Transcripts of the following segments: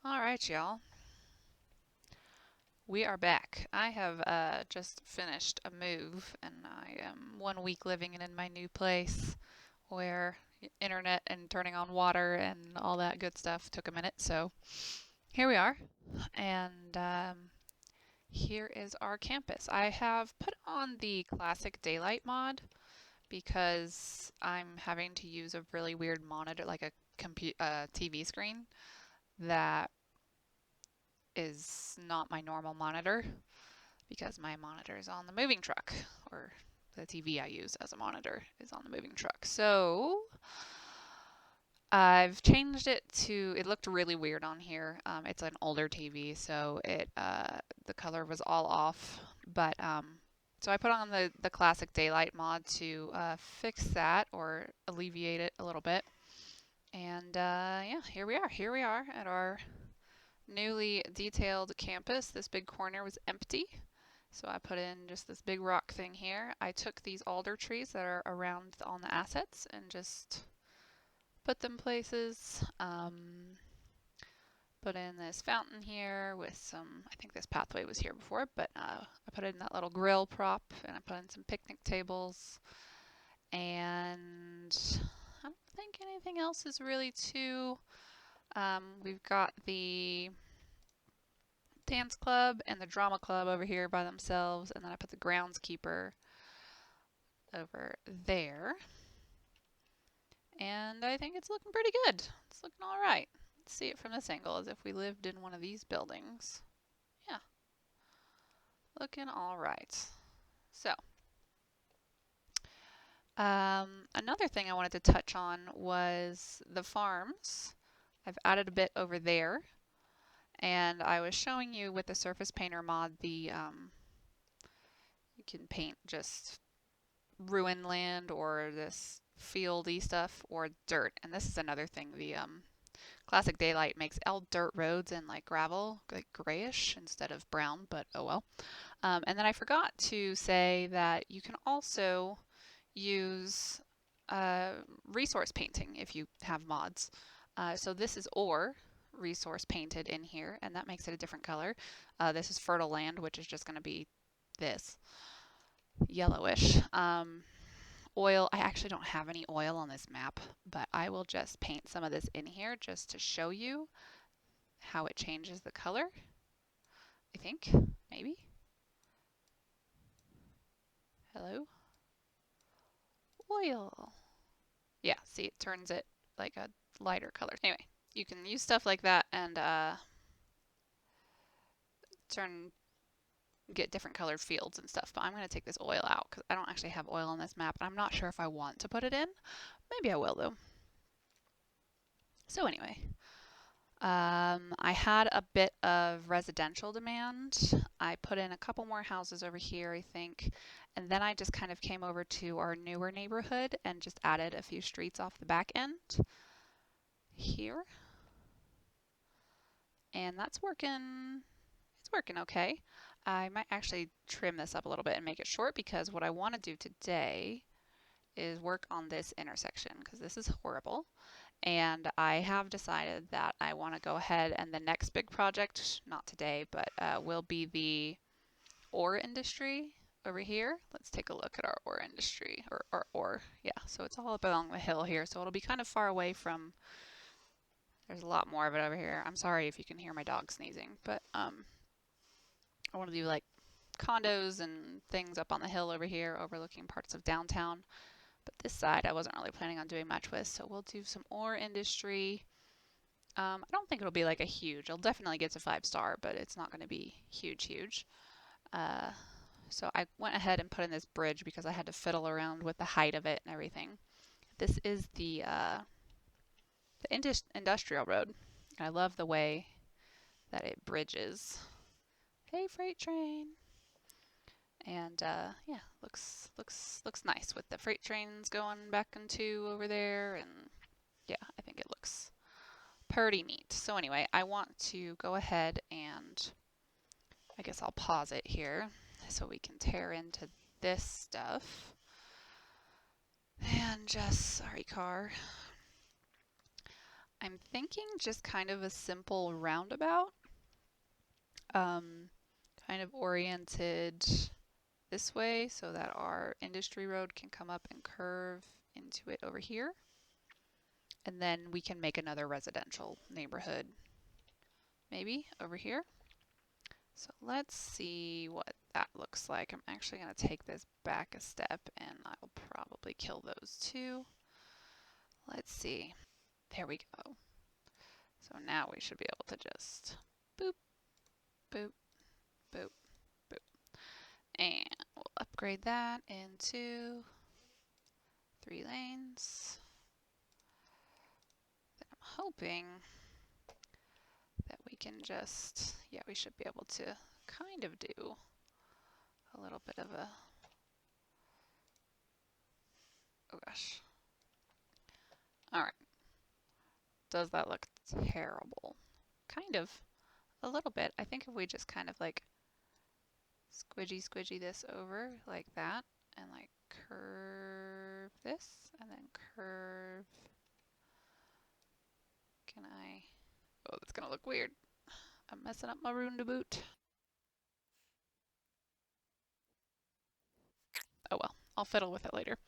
All right, y'all. We are back. I have just finished a move, and I am 1 week living in my new place where internet and turning on water and all that good stuff took a minute. So here we are, and here is our campus. I have put on the classic daylight mod because I'm having to use a really weird monitor, like a TV screen that is not my normal monitor because my monitor is on the moving truck, or the TV I use as a monitor is on the moving truck. So I've changed it to. It looked really weird on here. It's an older TV, so the color was all off. But so I put on the classic daylight mod to fix that or alleviate it a little bit. And yeah, here we are. Here we are at our newly detailed campus. This big corner was empty. So I put in just this big rock thing here. I took these alder trees that are around on the assets and just put them places. Put in this fountain here with some, I think this pathway was here before, but I put in that little grill prop and I put in some picnic tables. And I don't think anything else is really too. We've got the dance club and the drama club over here by themselves, and then I put the groundskeeper over there. And I think it's looking pretty good. It's looking all right. Let's see it from this angle as if we lived in one of these buildings. Yeah, looking all right. So, another thing I wanted to touch on was the farms. I've added a bit over there, and I was showing you with the Surface Painter mod you can paint just ruined land or this fieldy stuff or dirt. And this is another thing. The classic daylight makes all dirt roads and like gravel, like grayish instead of brown, but oh well. And then I forgot to say that you can also use uh, resource painting if you have mods. So this is ore resource painted in here, and that makes it a different color. This is fertile land, which is just going to be this yellowish. Oil, I actually don't have any oil on this map, but I will just paint some of this in here just to show you how it changes the color. I think, maybe. Hello? Oil. Yeah, see, it turns it like a lighter color. Anyway, you can use stuff like that and turn get different colored fields and stuff. But I'm going to take this oil out because I don't actually have oil on this map, and I'm not sure if I want to put it in. Maybe I will, though. So anyway, I had a bit of residential demand. I put in a couple more houses over here, I think, and then I just kind of came over to our newer neighborhood and just added a few streets off the back end here. And that's working, it's working okay. I might actually trim this up a little bit and make it short because what I want to do today is work on this intersection because this is horrible. And I have decided that I want to go ahead and the next big project, not today, but will be the ore industry over here. Let's take a look at our ore industry, or ore. Yeah, so it's all up along the hill here, so it'll be kind of far away from, there's a lot more of it over here. I'm sorry if you can hear my dog sneezing, but I want to do like condos and things up on the hill over here overlooking parts of downtown. But this side I wasn't really planning on doing much with, so we'll do some ore industry. I don't think it'll be like a huge, it'll definitely get to 5-star, but it's not going to be huge, huge. Uh, so I went ahead and put in this bridge because I had to fiddle around with the height of it and everything. This is the industrial road. I love the way that it bridges. Hey, freight train. And yeah, looks nice with the freight trains going back and two over there, and yeah, I think it looks pretty neat. So anyway, I want to go ahead and I guess I'll pause it here so we can tear into this stuff. And just, sorry car. I'm thinking just kind of a simple roundabout, um, kind of oriented this way so that our industry road can come up and curve into it over here. And then we can make another residential neighborhood, maybe over here. So let's see what that looks like. I'm actually going to take this back a step and I'll probably kill those two. Let's see. There we go. So now we should be able to just boop, boop, boop, boop. And we'll upgrade that into 3 lanes. Then I'm hoping that we can just, yeah, we should be able to kind of do a little bit of a, oh gosh. All right. Does that look terrible? Kind of. A little bit. I think if we just kind of like squidgy this over like that and like curve this and then curve. Can I? Oh, that's gonna look weird. I'm messing up my roundabout. Oh well, I'll fiddle with it later.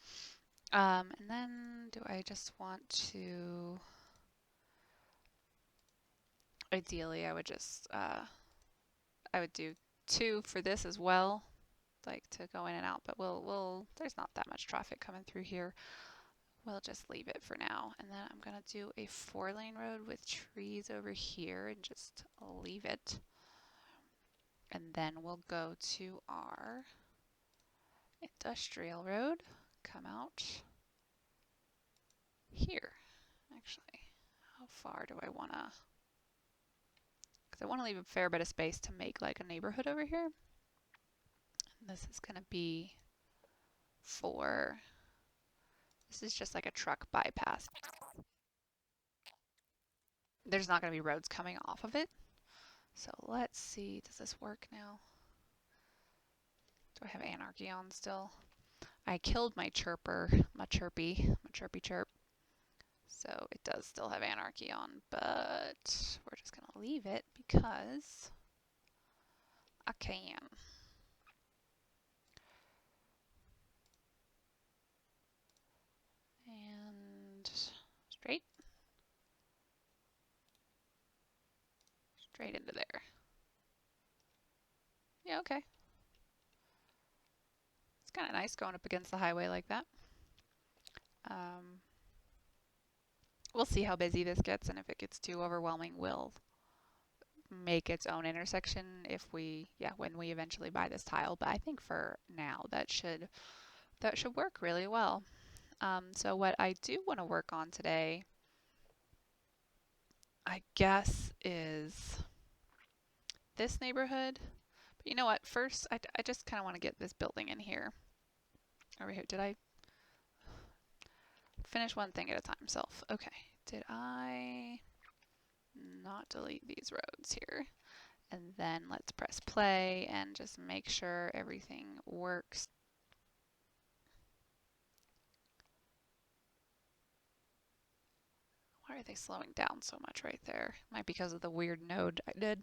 And then do I just want to, ideally I would just, I would do 2 for this as well, like to go in and out, but there's not that much traffic coming through here. We'll just leave it for now. And then I'm gonna do a 4-lane road with trees over here and just leave it. And then we'll go to our industrial road, come out here. Actually, how far do I wanna, because I wanna leave a fair bit of space to make like a neighborhood over here. And this is gonna be for, this is just like a truck bypass. There's not gonna be roads coming off of it. So let's see, does this work now? Do I have anarchy on still? I killed my chirper, my chirpy chirp. So it does still have anarchy on, but we're just gonna leave it because I can. And straight into there. Yeah, okay. It's kind of nice going up against the highway like that. We'll see how busy this gets, and if it gets too overwhelming, we'll make its own intersection if we, yeah, when we eventually buy this tile. But I think for now that should work really well. So what I do want to work on today, I guess, is this neighborhood. But you know what? First, I just kind of want to get this building in here. Over here. Did I finish one thing at a time? Self. Okay. Did I not delete these roads here? And then let's press play and just make sure everything works. Why are they slowing down so much right there? Might be because of the weird node I did.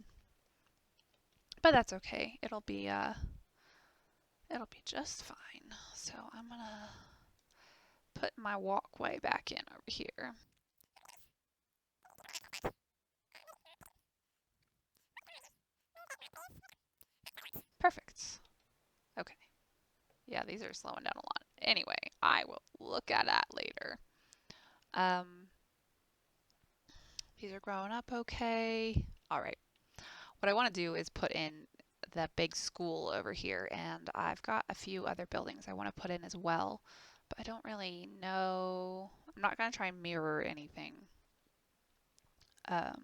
But that's okay. It'll be just fine. So I'm gonna put my walkway back in over here. Perfect. Okay. Yeah, these are slowing down a lot. Anyway, I will look at that later. These are growing up okay. All right. What I want to do is put in the big school over here, and I've got a few other buildings I want to put in as well, but I don't really know. I'm not going to try and mirror anything. But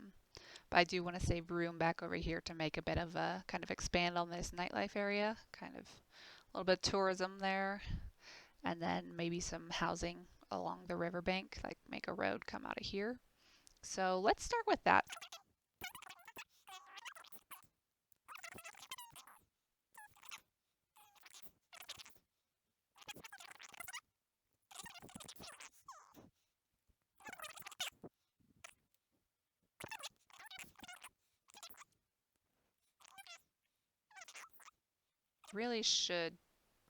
I do want to save room back over here to make a bit of a kind of expand on this nightlife area, kind of a little bit of tourism there, and then maybe some housing along the riverbank, like make a road come out of here. So let's start with that. Really should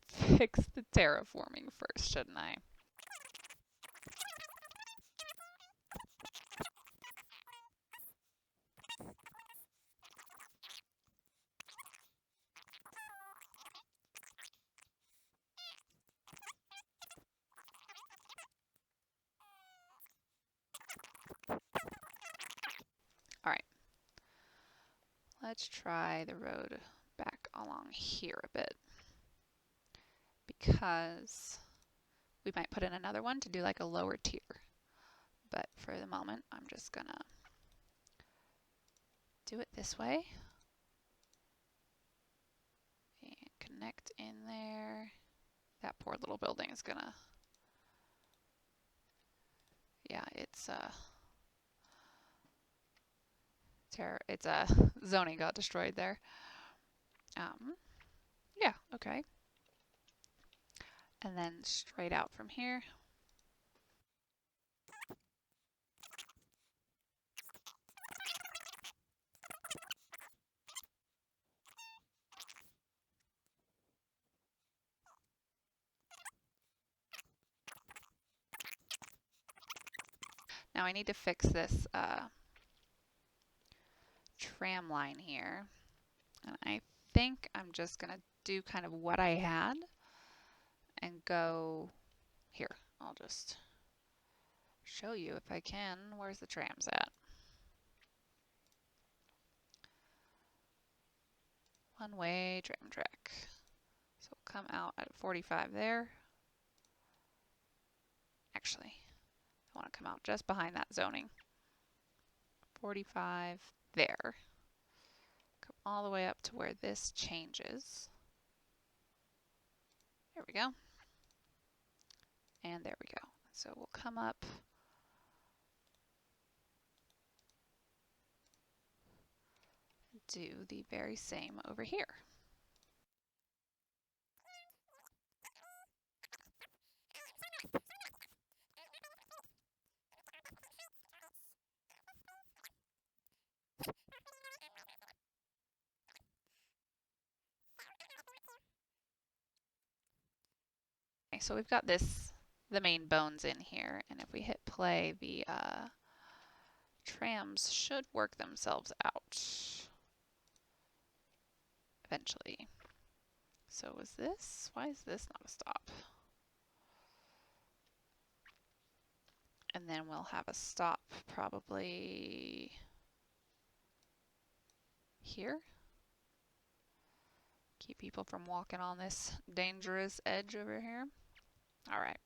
fix the terraforming first, shouldn't I? All right, let's try the road back along here a bit because we might put in another one to do like a lower tier. But for the moment, I'm just gonna do it this way and connect in there. That poor little building is gonna, yeah, zoning got destroyed there. Yeah, okay. And then straight out from here. Now I need to fix this tram line here. And I think I'm just gonna do kind of what I had and go here. I'll just show you if I can. Where's the trams at? One-way tram track. So we'll come out at 45 there. Actually, I want to come out just behind that zoning. 45 there. Come all the way up to where this changes. There we go. And there we go. So we'll come up. Do the very same over here. Okay, so we've got the main bones in here, and if we hit play, the trams should work themselves out eventually. So was this? Why is this not a stop? And then we'll have a stop probably here. Keep people from walking on this dangerous edge over here. All right.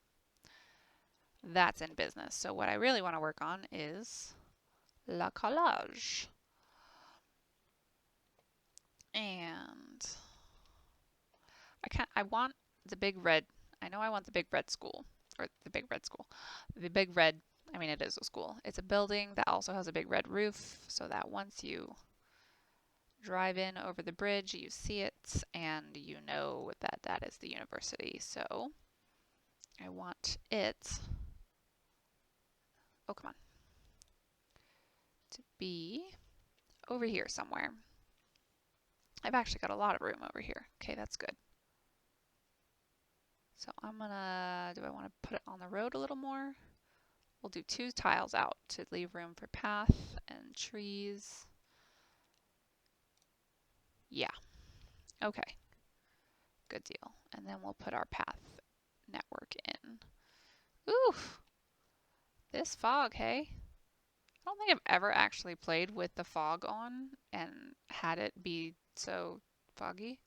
That's in business. So what I really want to work on is la collage. And I want the big red. I know I want the big red school, or the big red school. The big red, I mean, it is a school. It's a building that also has a big red roof, so that once you drive in over the bridge, you see it, and you know that that is the university. So I want it, oh, come on, to be over here somewhere. I've actually got a lot of room over here. Okay, that's good. So I'm gonna, do I want to put it on the road a little more? We'll do 2 tiles out to leave room for path and trees. Yeah, okay, good deal. And then we'll put our path network in. Ooh, this fog, hey? I don't think I've ever actually played with the fog on and had it be so foggy.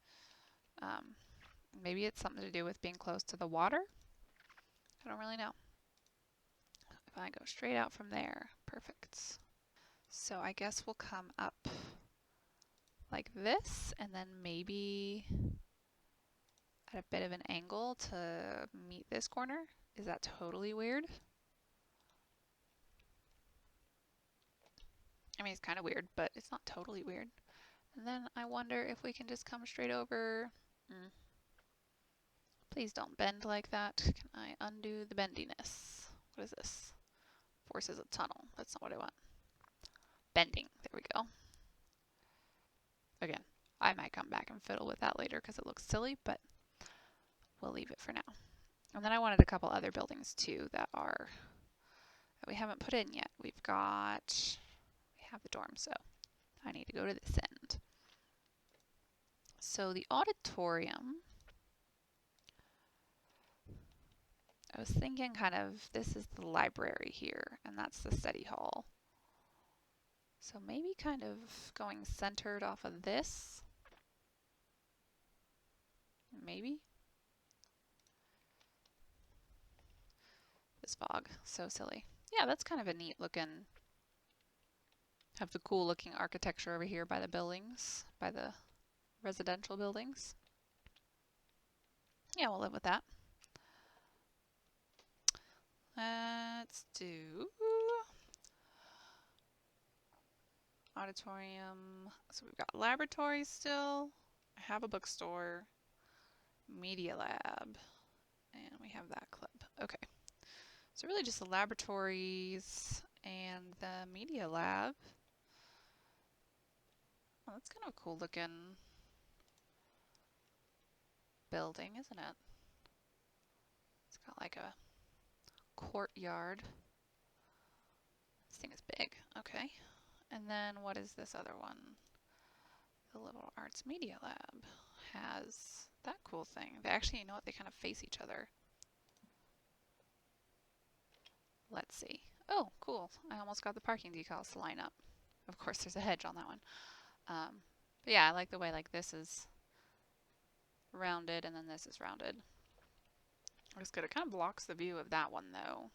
Maybe it's something to do with being close to the water. I don't really know. If I go straight out from there, perfect. So I guess we'll come up like this and then maybe at a bit of an angle to meet this corner. Is that totally weird? I mean, it's kind of weird, but it's not totally weird. And then I wonder if we can just come straight over. Please don't bend like that. Can I undo the bendiness? What is this? Forces a tunnel. That's not what I want. Bending. There we go. Again, I might come back and fiddle with that later because it looks silly, but we'll leave it for now. And then I wanted a couple other buildings too that we haven't put in yet. We have the dorm, so I need to go to this end. So the auditorium, I was thinking kind of, this is the library here, and that's the study hall. So maybe kind of going centered off of this. Maybe. This fog, so silly. Yeah, that's kind of a neat looking, have the cool looking architecture over here by the buildings, by the residential buildings. Yeah, we'll live with that. Let's do auditorium. So we've got laboratories still. I have a bookstore, media lab, and we have that club. Okay. So really just the laboratories and the media lab. Oh, that's kind of a cool looking building, isn't it? It's got like a courtyard. This thing is big. Okay. And then what is this other one? The Liberal Arts Media Lab has that cool thing. They actually, you know what, they kind of face each other. Let's see. Oh, cool. I almost got the parking decals to line up. Of course, there's a hedge on that one. But yeah, I like the way like this is rounded and then this is rounded. Looks good. It kind of blocks the view of that one though.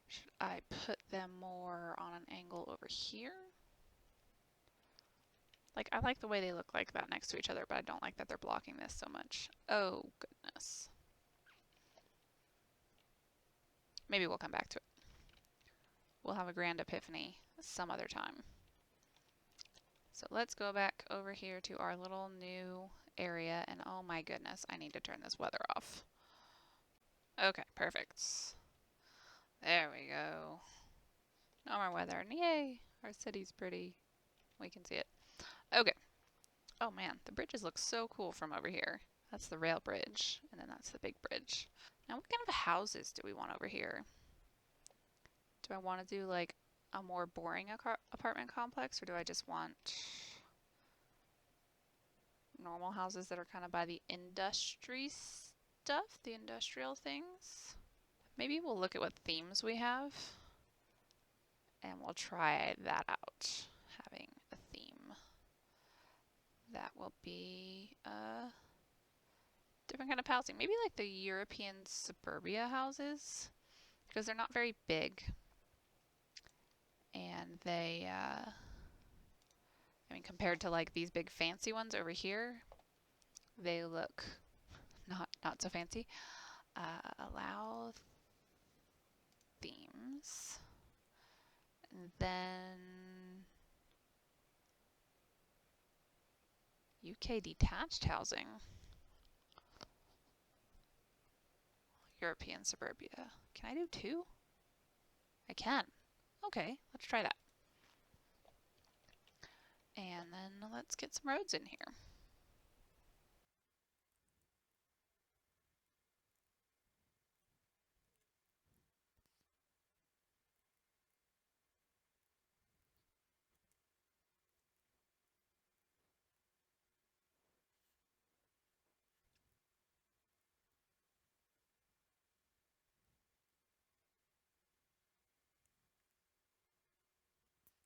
Should I put them more on an angle over here? Like, I like the way they look like that next to each other, but I don't like that they're blocking this so much. Oh, goodness. Maybe we'll come back to it. We'll have a grand epiphany some other time. So let's go back over here to our little new area, and oh my goodness, I need to turn this weather off. Okay, perfect. There we go. No more weather, and yay! Our city's pretty. We can see it. Okay. Oh man, the bridges look so cool from over here. That's the rail bridge, and then that's the big bridge. Now what kind of houses do we want over here? Do I want to do like a more boring apartment complex, or do I just want normal houses that are kind of by the industry stuff, the industrial things? Maybe we'll look at what themes we have, and we'll try that out, having a theme. That will be a different kind of housing. Maybe like the European suburbia houses, because they're not very big. And they, I mean, compared to like these big fancy ones over here, they look not so fancy. Allow themes. And then UK detached housing. European suburbia. Can I do two? I can. Okay, let's try that. And then let's get some roads in here.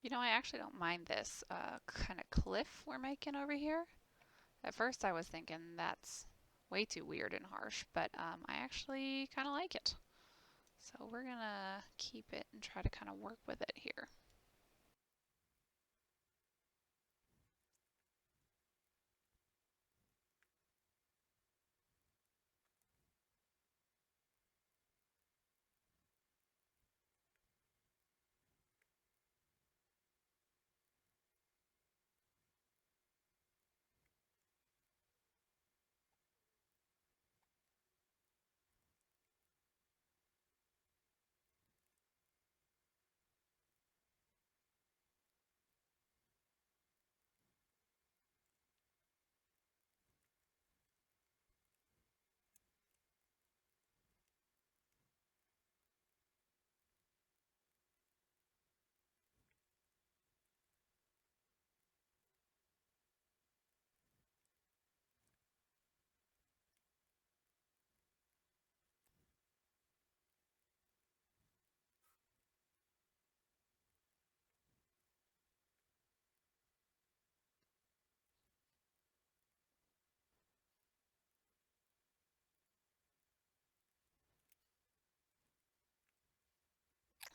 You know, I actually don't mind this kind of cliff we're making over here. At first I was thinking that's way too weird and harsh, but I actually kind of like it. So we're gonna keep it and try to kind of work with it here.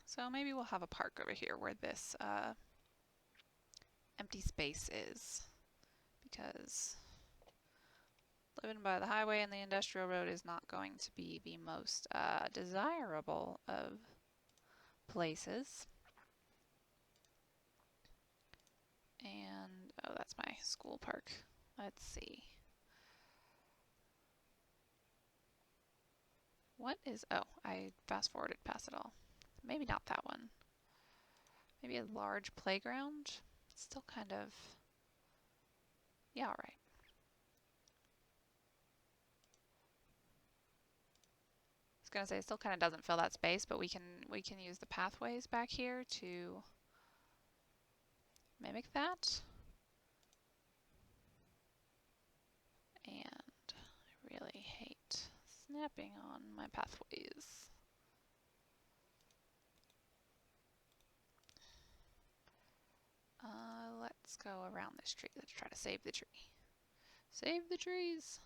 So maybe we'll have a park over here where this empty space is, because living by the highway and the industrial road is not going to be the most desirable of places. And, oh, that's my school park. Let's see. What is, oh, I fast forwarded past it all. Maybe not that one. Maybe a large playground? It's still kind of, yeah, alright. I was gonna say it still kind of doesn't fill that space, but we can use the pathways back here to mimic that. And I really hate snapping on my pathways. Let's go around this tree. Let's try to save the tree. Save the trees!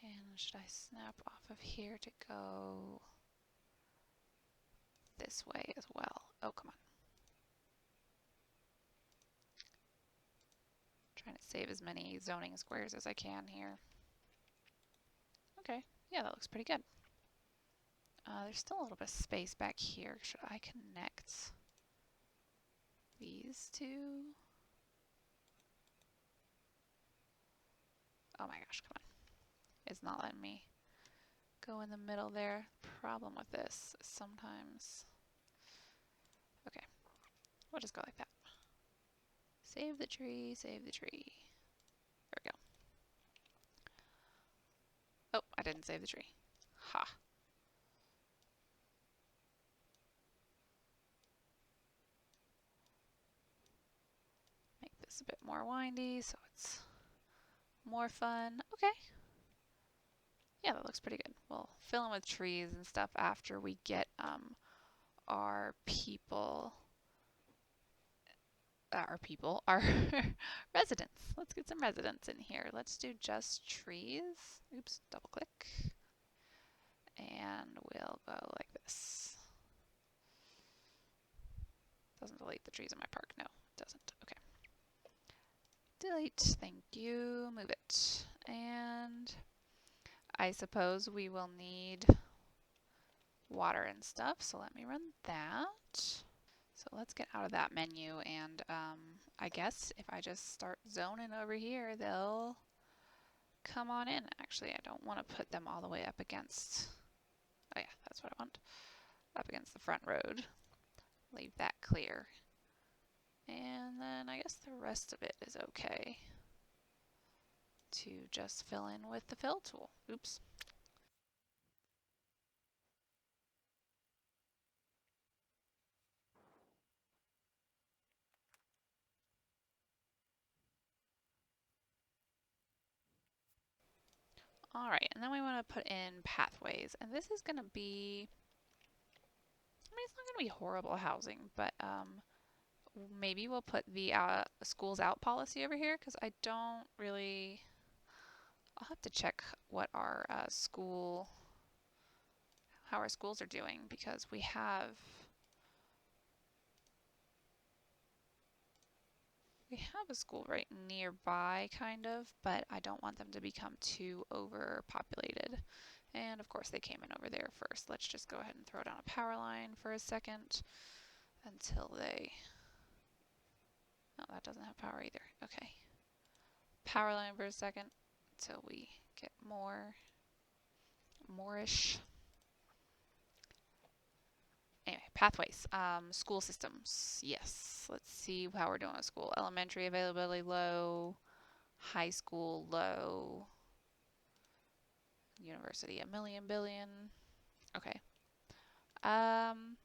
And should I snap off of here to go this way as well? Oh, come on. Trying to save as many zoning squares as I can here. Okay, yeah, that looks pretty good. There's still a little bit of space back here. Should I connect these two? Oh my gosh, come on. It's not letting me go in the middle there. Problem with this is sometimes... Okay, we'll just go like that. Save the tree, save the tree. There we go. Oh, I didn't save the tree. Ha. Make this a bit more windy so it's more fun. Okay. Yeah, that looks pretty good. We'll fill in with trees and stuff after we get our residents. Let's get some residents in here. Let's do just trees. Oops, double click. And we'll go like this. Doesn't delete the trees in my park. No, it doesn't. Okay. Delete. Thank you. Move it. And I suppose we will need water and stuff. So let me run that. So let's get out of that menu, and I guess if I just start zoning over here, they'll come on in. Actually, I don't want to put them all the way up against, oh yeah, that's what I want, up against the front road. Leave that clear. And then I guess the rest of it is okay to just fill in with the fill tool. Oops. All right, and then we want to put in pathways, and this is going to be, I mean, it's not going to be horrible housing, but maybe we'll put the schools out policy over here, because I don't really, I'll have to check what our how our schools are doing, because we have a school right nearby, kind of, but I don't want them to become too overpopulated. And of course they came in over there first. Let's just go ahead and throw down a power line for a second until they... No, that doesn't have power either. Okay. Power line for a second until we get more-ish. Anyway, pathways. School systems. Yes. Let's see how we're doing with school. Elementary availability low. High school low. University a million billion. Okay. I'm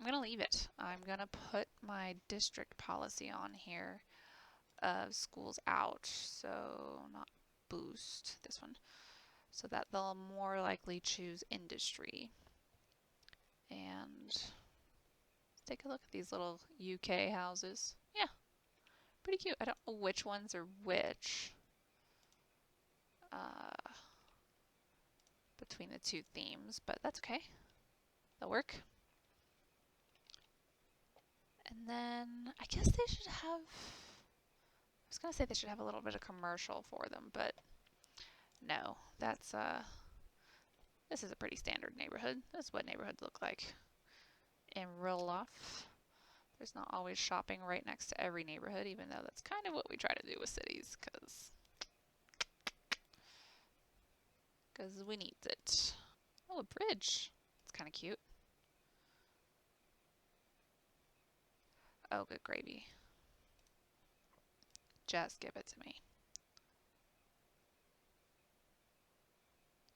gonna leave it. I'm gonna put my district policy on here of schools out. So not boost, this one. So that they'll more likely choose industry. And let's take a look at these little UK houses. Yeah, pretty cute. I don't know which ones are which between the two themes, but that's okay. They'll work. And then I guess they should have, I was going to say they should have a little bit of commercial for them, but no, that's, this is a pretty standard neighborhood. This is what neighborhoods look like in real life. There's not always shopping right next to every neighborhood, even though that's kind of what we try to do with cities, because we need it. Oh, a bridge. It's kind of cute. Oh, good gravy. Just give it to me.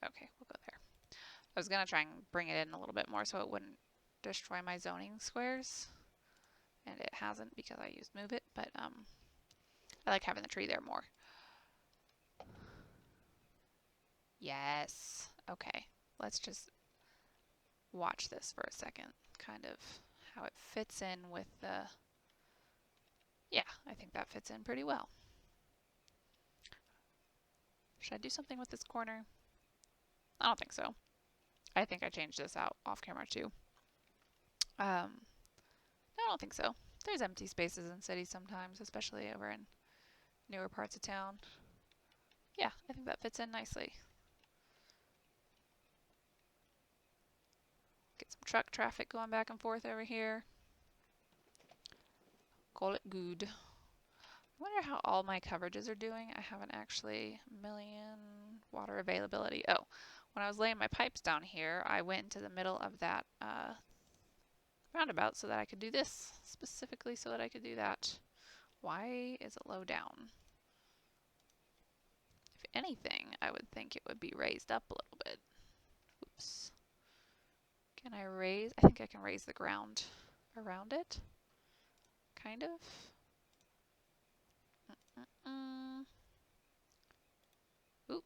Okay, we'll go there. I was going to try and bring it in a little bit more so it wouldn't destroy my zoning squares. And it hasn't because I used Move It, but I like having the tree there more. Yes. Okay. Let's just watch this for a second. Kind of how it fits in with the... Yeah, I think that fits in pretty well. Should I do something with this corner? I don't think so. I think I changed this out off camera too. I don't think so. There's empty spaces in cities sometimes, especially over in newer parts of town. Yeah, I think that fits in nicely. Get some truck traffic going back and forth over here. Call it good. I wonder how all my coverages are doing. I haven't actually million water availability. Oh, when I was laying my pipes down here, I went into the middle of that roundabout so that I could do this, specifically so that I could do that. Why is it low down? If anything, I would think it would be raised up a little bit. Oops. Can I raise? I think I can raise the ground around it. Kind of. Oop.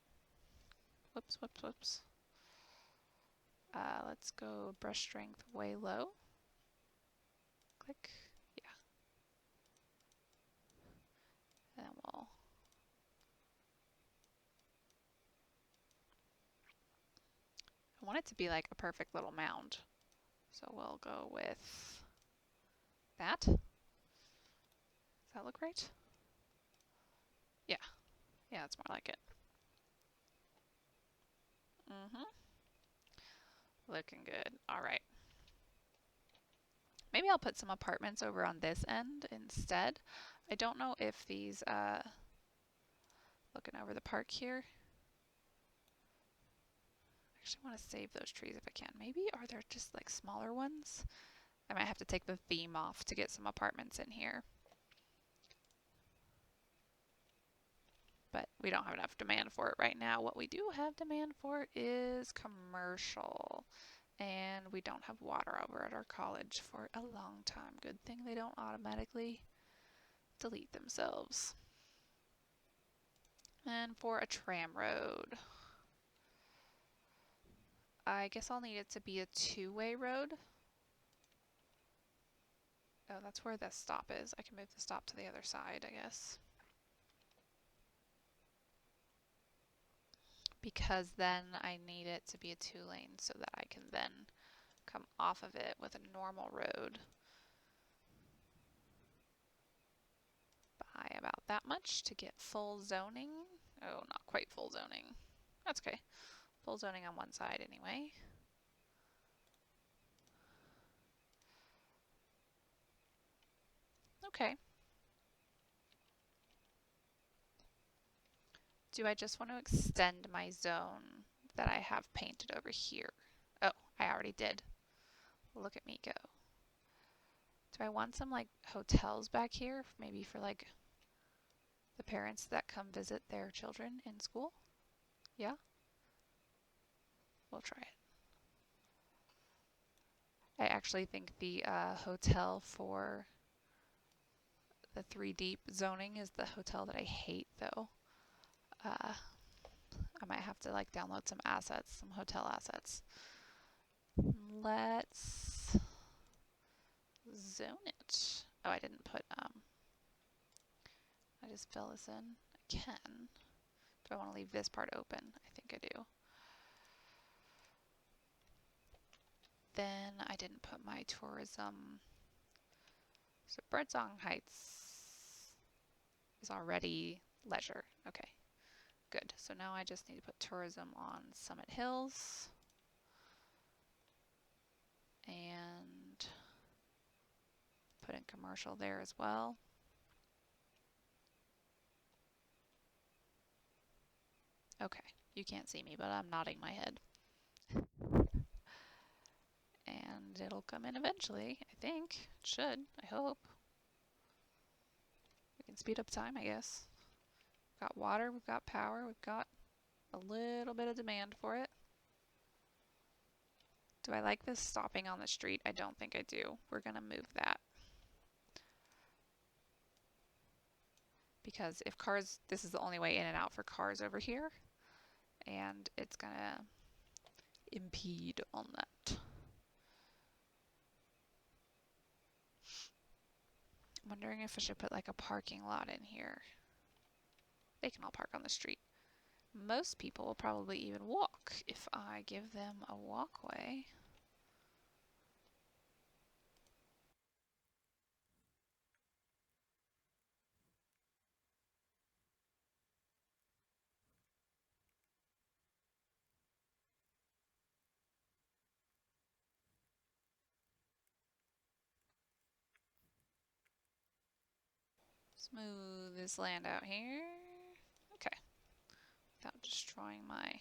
Whoops, whoops, whoops. Let's go brush strength way low. Click. Yeah. And then we'll... I want it to be like a perfect little mound. So we'll go with that. Does that look right? Yeah. Yeah, that's more like it. Looking good. All right. Maybe I'll put some apartments over on this end instead. I don't know if these, looking over the park here. I actually want to save those trees if I can. Maybe are there just like smaller ones? I might have to take the theme off to get some apartments in here. But we don't have enough demand for it right now. What we do have demand for is commercial. And we don't have water over at our college for a long time. Good thing they don't automatically delete themselves. And for a tram road, I guess I'll need it to be a two-way road. Oh, that's where the stop is. I can move the stop to the other side, I guess. Because then I need it to be a two-lane so that I can then come off of it with a normal road by about that much to get full zoning. Oh, not quite full zoning. That's okay. Full zoning on one side anyway. Okay. Do I just want to extend my zone that I have painted over here? Oh, I already did. Look at me go. Do I want some like hotels back here? Maybe for like the parents that come visit their children in school? Yeah? We'll try it. I actually think the hotel for the 3 deep zoning is the hotel that I hate though. I might have to like download some assets, some hotel assets. Let's zone it. Oh, I didn't put, I just fill this in. I can. Do I want to leave this part open? I think I do. then I didn't put my tourism. So Birdsong Heights is already leisure. Okay, good. So now I just need to put tourism on Summit Hills. And put in commercial there as well. Okay, you can't see me, but I'm nodding my head. And it'll come in eventually, I think. It should, I hope. We can speed up time, I guess. We've got water, we've got power, we've got a little bit of demand for it. Do I like this stopping on the street? I don't think I do. We're gonna move that. Because if cars, this is the only way in and out for cars over here, and it's gonna impede on that. I'm wondering if I should put like a parking lot in here. They can all park on the street. Most people will probably even walk if I give them a walkway. Smooth this land out here. Okay. Without destroying my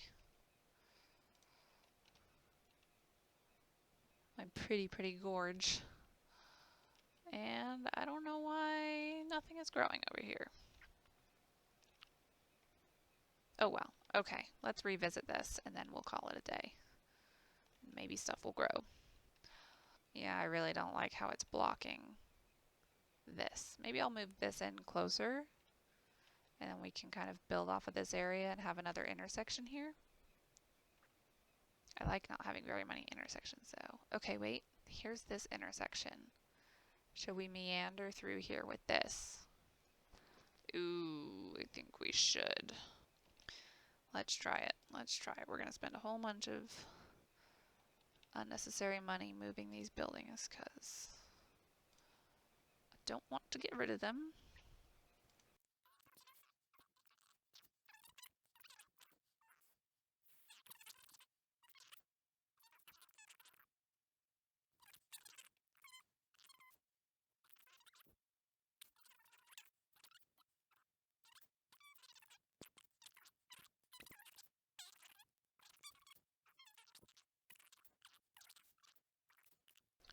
pretty gorge. And I don't know why nothing is growing over here. Oh well. Okay, let's revisit this and then we'll call it a day. Maybe stuff will grow. Yeah, I really don't like how it's blocking this. Maybe I'll move this in closer and then we can kind of build off of this area and have another intersection here. I like not having very many intersections though. Okay, wait, here's this intersection. Should we meander through here with this? Ooh, I think we should. Let's try it. Let's try it. We're gonna spend a whole bunch of unnecessary money moving these buildings because I don't want to get rid of them.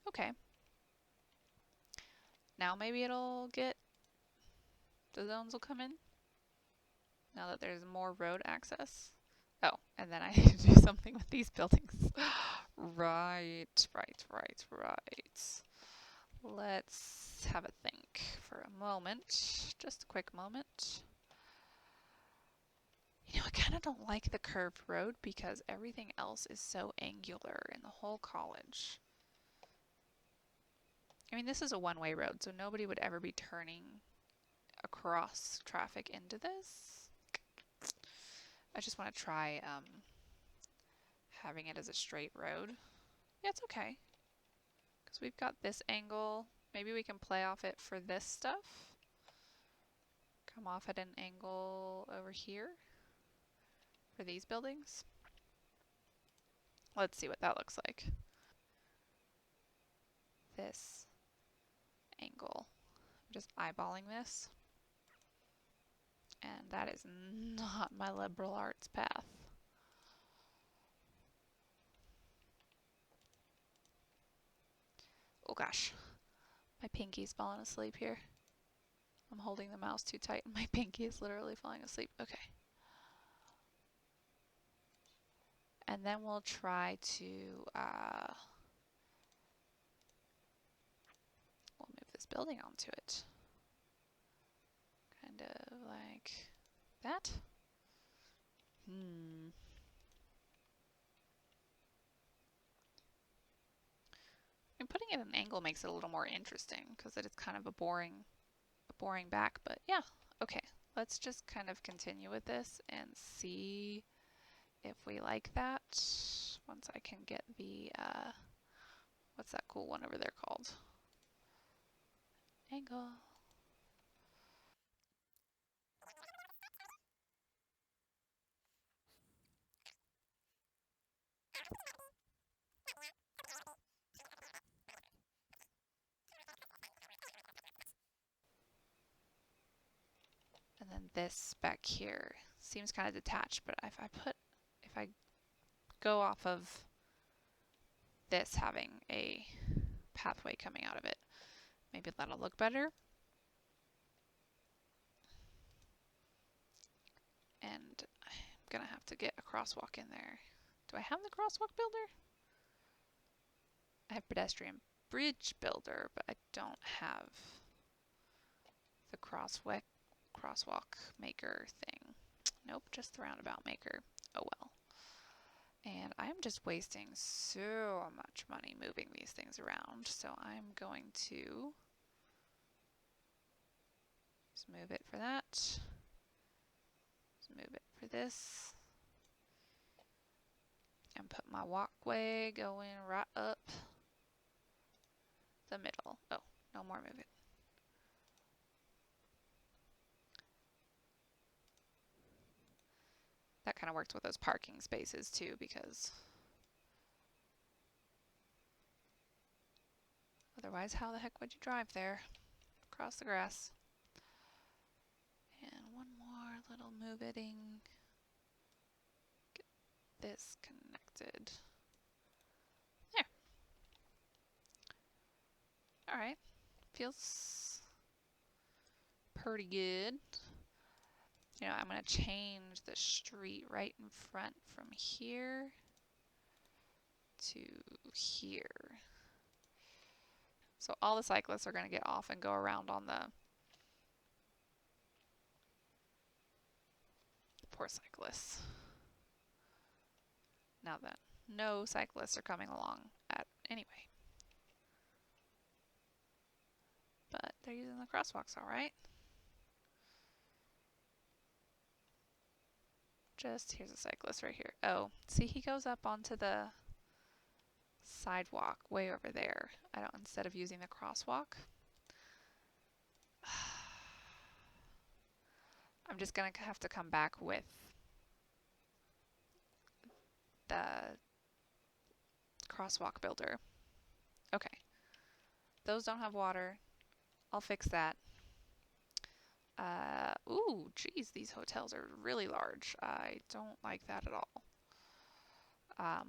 Okay. Now maybe it'll get, the zones will come in now that there's more road access. Oh, and then I need to do something with these buildings. Right. Let's have a think for a moment. Just a quick moment. You know, I kind of don't like the curved road because everything else is so angular in the whole college. I mean, this is a one-way road, so nobody would ever be turning across traffic into this. I just want to try having it as a straight road. Yeah, it's okay. Because we've got this angle. Maybe we can play off it for this stuff. Come off at an angle over here for these buildings. Let's see what that looks like. This angle. I'm just eyeballing this. And that is not my liberal arts path. Oh gosh, my pinky's falling asleep here. I'm holding the mouse too tight and my pinky is literally falling asleep. Okay. And then we'll try to, we'll move this building onto it. Kind of like that. And putting it at an angle makes it a little more interesting because it is kind of a boring back, but yeah, okay. Let's just kind of continue with this and see if we like that once I can get the What's that cool one over there called? Angle. And then this back here seems kind of detached, but if I go off of this having a pathway coming out of it, maybe that'll look better. And I'm gonna have to get a crosswalk in there. Do I have the crosswalk builder? I have pedestrian bridge builder, but I don't have the crosswalk maker thing. Nope, just the roundabout maker. Oh well. And I'm just wasting so much money moving these things around, so I'm going to just move it for that. Just move it for this. And put my walkway going right up the middle. Oh, no more moving. That kind of works with those parking spaces too, because otherwise how the heck would you drive there? Across the grass. And one more little move-itting. Get this connected. There. Alright. Feels pretty good. You know, I'm going to change the street right in front from here to here. So all the cyclists are going to get off and go around on the poor cyclists. Now that no cyclists are coming along anyway. But they're using the crosswalks all right. Here's a cyclist right here. Oh, see, he goes up onto the sidewalk way over there. Instead of using the crosswalk. I'm just gonna have to come back with the crosswalk builder. Okay. Those don't have water. I'll fix that. Ooh, geez, these hotels are really large. I don't like that at all.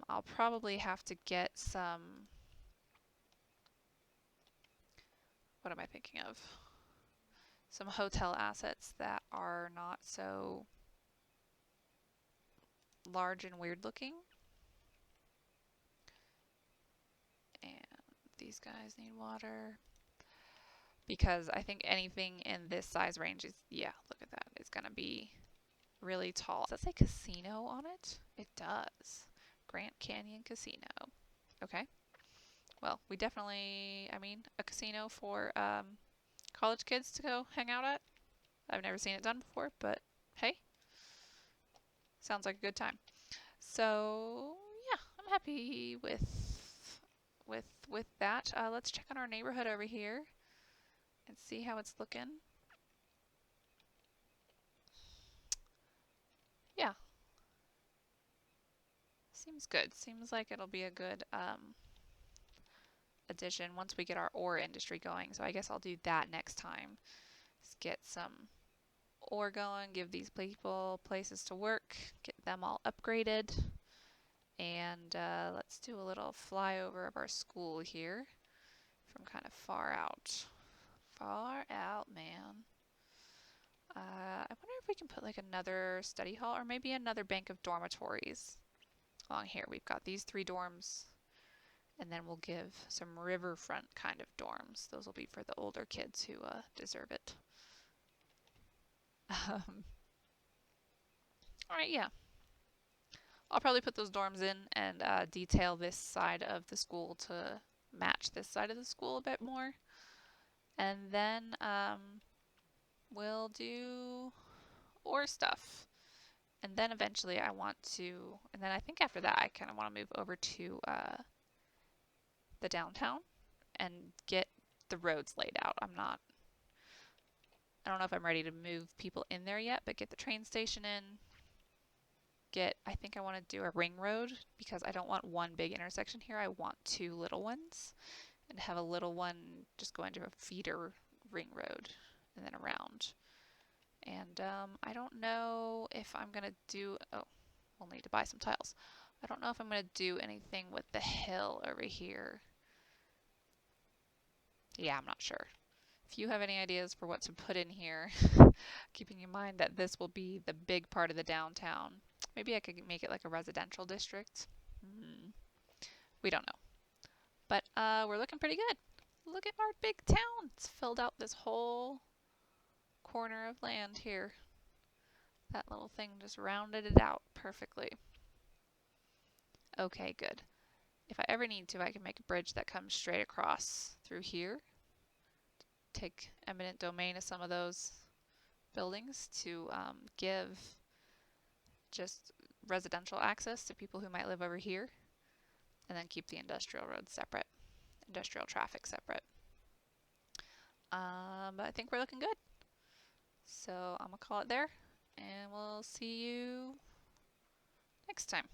I'll probably have to get some... What am I thinking of? Some hotel assets that are not so large and weird looking. And these guys need water. Because I think anything in this size range is, yeah, look at that. It's going to be really tall. Does that say casino on it? It does. Grant Canyon Casino. Okay. Well, we definitely, a casino for college kids to go hang out at. I've never seen it done before, but hey, sounds like a good time. So yeah, I'm happy with that. Let's check on our neighborhood over here and see how it's looking. Yeah, seems good. Seems like it'll be a good addition once we get our ore industry going. So I guess I'll do that next time. Just get some ore going, give these people places to work, get them all upgraded. And let's do a little flyover of our school here from kind of far out. Far out, man. I wonder if we can put like another study hall or maybe another bank of dormitories along here. We've got these 3 dorms, and then we'll give some riverfront kind of dorms. Those will be for the older kids who deserve it. All right, yeah. I'll probably put those dorms in and detail this side of the school to match this side of the school a bit more. And then we'll do ore stuff. And then eventually I want to, and then I think after that I kind of want to move over to the downtown and get the roads laid out. I don't know if I'm ready to move people in there yet, but get the train station in. I think I want to do a ring road because I don't want one big intersection here. I want two little ones and have a little one just go into a feeder ring road and then around. And I don't know if I'm going to do, oh, we'll need to buy some tiles. I don't know if I'm going to do anything with the hill over here. Yeah, I'm not sure. If you have any ideas for what to put in here, keeping in mind that this will be the big part of the downtown. Maybe I could make it like a residential district. We don't know. But we're looking pretty good. Look at our big town. It's filled out this whole corner of land here. That little thing just rounded it out perfectly. Okay, good. If I ever need to, I can make a bridge that comes straight across through here. Take eminent domain of some of those buildings to give just residential access to people who might live over here, and then keep the industrial roads separate, industrial traffic separate. But I think we're looking good. So I'm gonna call it there, and we'll see you next time.